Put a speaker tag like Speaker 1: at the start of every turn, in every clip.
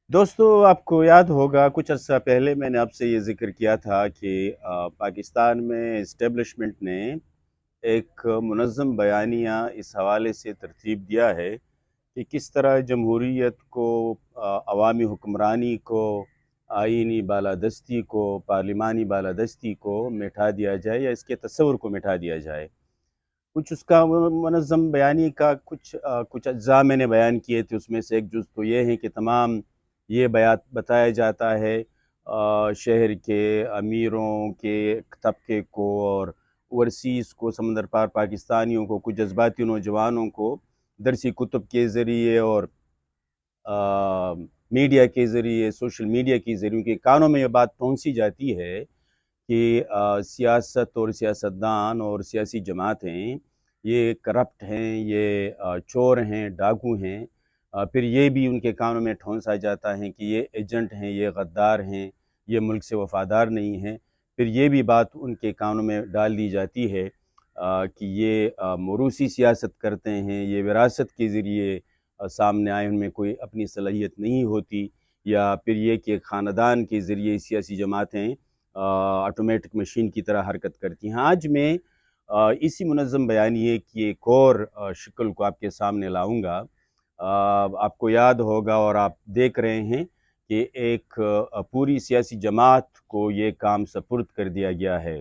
Speaker 1: दोस्तों, आपको याद होगा कुछ अर्सा पहले मैंने आपसे ये ज़िक्र किया था कि पाकिस्तान में इस्टेब्लिशमेंट ने एक मुनज़्ज़म बयानिया इस हवाले से तरतीब दिया है कि किस तरह जमहूरियत को, अवामी हुक्मरानी को, आइनी बालादस्ती को, पार्लिमानी बालादस्ती को मिटा दिया जाए या इसके तस्वुर को मिटा दिया जाए। कुछ उसका मुनज़्ज़म बयानी का कुछ अज्जा मैंने बयान किए थे। उसमें से एक जुज़ तो ये है कि तमाम ये बयात बताया जाता है शहर के अमीरों के तबके को और ओवरसीज़ को, समंदर पार पाकिस्तानियों को, कुछ जज्बाती नौजवानों को दरसी कुतुब के ज़रिए और अ, मीडिया के ज़रिए, सोशल मीडिया के ज़रिए उनके कानों में ये बात पहुँची जाती है कि सियासत और सियासतदान और सियासी जमातें ये करप्ट हैं, ये चोर हैं, डाकू हैं। फिर ये भी उनके कानों में ठौंसा जाता है कि ये एजेंट हैं, ये गद्दार हैं, ये मुल्क से वफ़ादार नहीं हैं। फिर ये भी बात उनके कानों में डाल दी जाती है कि ये मोरूसी सियासत करते हैं, ये विरासत के ज़रिए सामने आए, उनमें कोई अपनी सलाहियत नहीं होती। या फिर ये कि ख़ानदान के ज़रिए सियासी जमातें ऑटोमेटिक मशीन की तरह हरकत करती हैं। आज मैं इसी मुनज़्ज़म बयानिए की एक और शक्ल को आपके सामने लाऊँगा। आपको याद होगा और आप देख रहे हैं कि एक पूरी सियासी जमात को ये काम सपुर्द कर दिया गया है।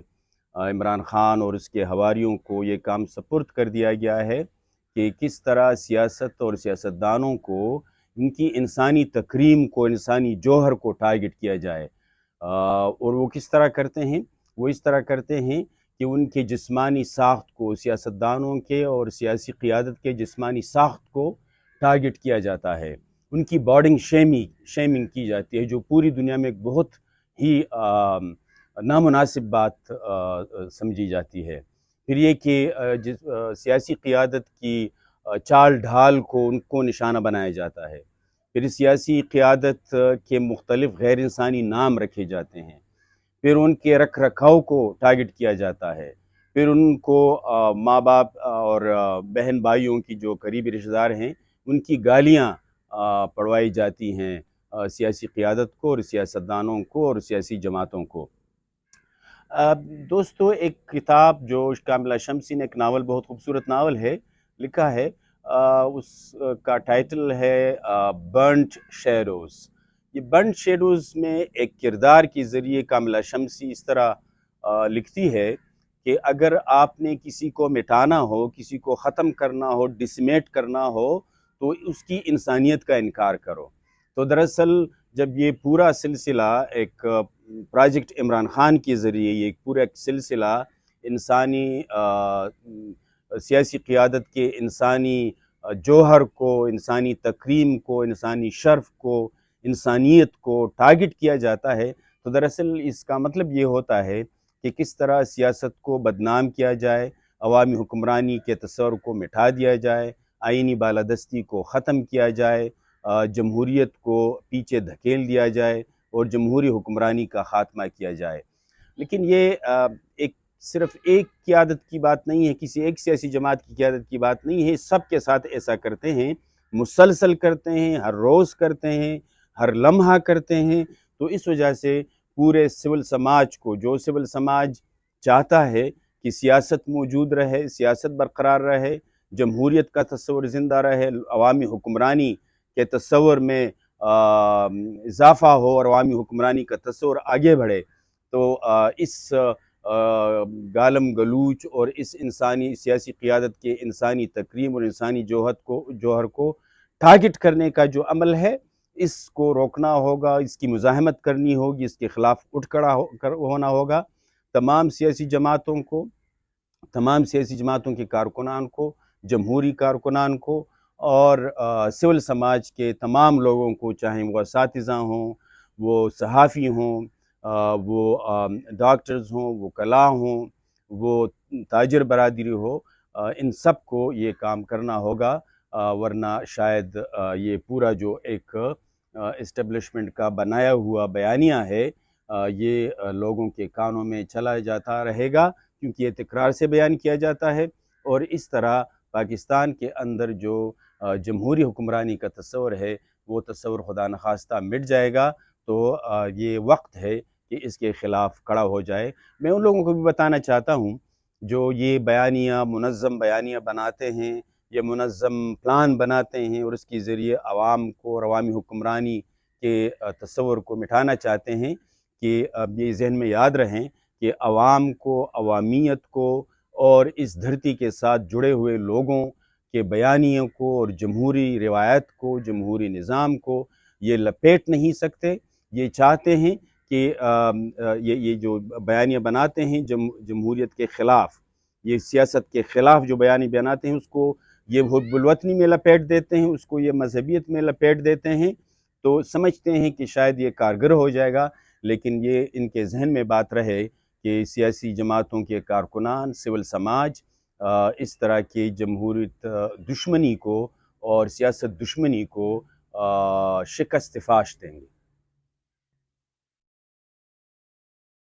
Speaker 1: इमरान ख़ान और उसके हवारियों को ये काम सपुर्द कर दिया गया है कि किस तरह सियासत और सियासतदानों को, इनकी इंसानी तकरीम को, इंसानी जौहर को टारगेट किया जाए। और वो किस तरह करते हैं? वो इस तरह करते हैं कि उनके जिस्मानी साख्त को, सियासतदानों के और सियासी क़ियादत के जिस्मानी साख्त को टारगेट किया जाता है। उनकी बॉडिंग शेमिंग की जाती है, जो पूरी दुनिया में एक बहुत ही नामुनासिब बात समझी जाती है। फिर ये कि सियासी क़ियादत की चाल ढाल को उनको निशाना बनाया जाता है। फिर सियासी क़ियादत के मुख्तलिफ़ गैर इंसानी नाम रखे जाते हैं। फिर उनके रख रखाव को टारगेट किया जाता है। फिर उनको माँ बाप और बहन भाइयों की जो करीबी रिश्तेदार हैं, उनकी गालियाँ पढ़वाई जाती हैं सियासी क़ियादत को और सियासतदानों को और सियासी जमातों को। दोस्तों, एक किताब जो कामिला शम्सी ने, एक नावल, बहुत खूबसूरत नावल है, लिखा है, उसका टाइटल है बर्न्ट शैडोज़। ये बर्न्ट शैडोज़ में एक किरदार के ज़रिए कामिला शम्सी इस तरह लिखती है कि अगर आपने किसी को मिटाना हो, किसी को ख़त्म करना हो, डिसमेट करना हो, तो उसकी इंसानियत का इनकार करो। तो दरअसल जब ये पूरा सिलसिला एक प्रोजेक्ट इमरान ख़ान के ज़रिए, ये एक पूरा एक सिलसिला इंसानी सियासी क़ियादत के इंसानी जौहर को, इंसानी तकरीम को, इंसानी शर्फ़ को, इंसानियत को टारगेट किया जाता है, तो दरअसल इसका मतलब ये होता है कि किस तरह सियासत को बदनाम किया जाए, अवामी हुक्मरानी के तस्वर को मिटा दिया जाए, आइनी बालादस्ती को ख़त्म किया जाए, जमहूरियत को पीछे धकेल दिया जाए और जमहूरी हुक्मरानी का ख़ात्मा किया जाए। लेकिन ये एक सिर्फ़ एक क़ियादत की बात नहीं है, किसी एक सियासी जमात की क़ियादत की बात नहीं है, सब के साथ ऐसा करते हैं, मुसलसल करते हैं, हर रोज़ करते हैं, हर लम्हा करते हैं। तो इस वजह से पूरे सिविल समाज को, जो सिविल समाज चाहता है कि सियासत मौजूद रहे, सियासत बरकरार रहे, जमहूरियत का तस्वुर ज़िंदा रहे, अवामी हुक्मरानी के तस्वुर में इज़ाफ़ा हो और अवामी हुक्मरानी का तस्वुर आगे बढ़े, तो इस गालम गलूच और इस इंसानी सियासी क़ियादत के इंसानी तकरीम और इंसानी जौहर को टारगेट करने का जो अमल है, इसको रोकना होगा, इसकी मुज़ाहमत करनी होगी, इसके ख़िलाफ़ उठ खड़ा होना होगा। तमाम सियासी जमातों को, तमाम सियासी जमातों के कारकुनान को, जमहूरी कारकुनान को और सिविल समाज के तमाम लोगों को, चाहे वो असातिज़ा हों, वो सहाफ़ी हों, वो डॉक्टर्स हों, वो कला हों, वो ताजिर बरादरी हो, इन सब को ये काम करना होगा। वरना शायद ये पूरा जो एक इस्टेब्लिशमेंट का बनाया हुआ बयानिया है, ये लोगों के कानों में चला जाता रहेगा, क्योंकि ये तकरार से बयान किया जाता है। और इस तरह पाकिस्तान के अंदर जो जमहूरी हुक्मरानी का तस्वर है, وہ تصور خدا نخواستہ مٹ جائے گا تو یہ وقت ہے کہ اس کے خلاف کھڑا ہو جائے۔ میں ان لوگوں کو بھی بتانا چاہتا ہوں جو یہ بیانیہ منظم بیانیہ بناتے ہیں، یہ منظم پلان بناتے ہیں اور اس کے ذریعے عوام کو اور عوامی حکمرانی کے تصور کو مٹھانا چاہتے ہیں، کہ اب یہ ذہن میں یاد رہیں کہ عوام کو، عوامیت کو اور اس دھرتی کے ساتھ جڑے ہوئے لوگوں کے بیانیوں کو اور جمہوری روایت کو، جمہوری نظام کو یہ لپیٹ نہیں سکتے۔ یہ چاہتے ہیں کہ یہ جو بیانیہ بناتے ہیں جمہوریت کے خلاف، یہ سیاست کے خلاف جو بیانیہ بناتے ہیں، اس کو یہ حب الوطنی میں لپیٹ دیتے ہیں، اس کو یہ مذہبیت میں لپیٹ دیتے ہیں، تو سمجھتے ہیں کہ شاید یہ کارگر ہو جائے گا، لیکن یہ ان کے ذہن میں بات رہے کہ سیاسی جماعتوں کے کارکنان، سول سماج اس طرح کی جمہوریت دشمنی کو اور سیاست دشمنی کو شکست فاش دیں گے۔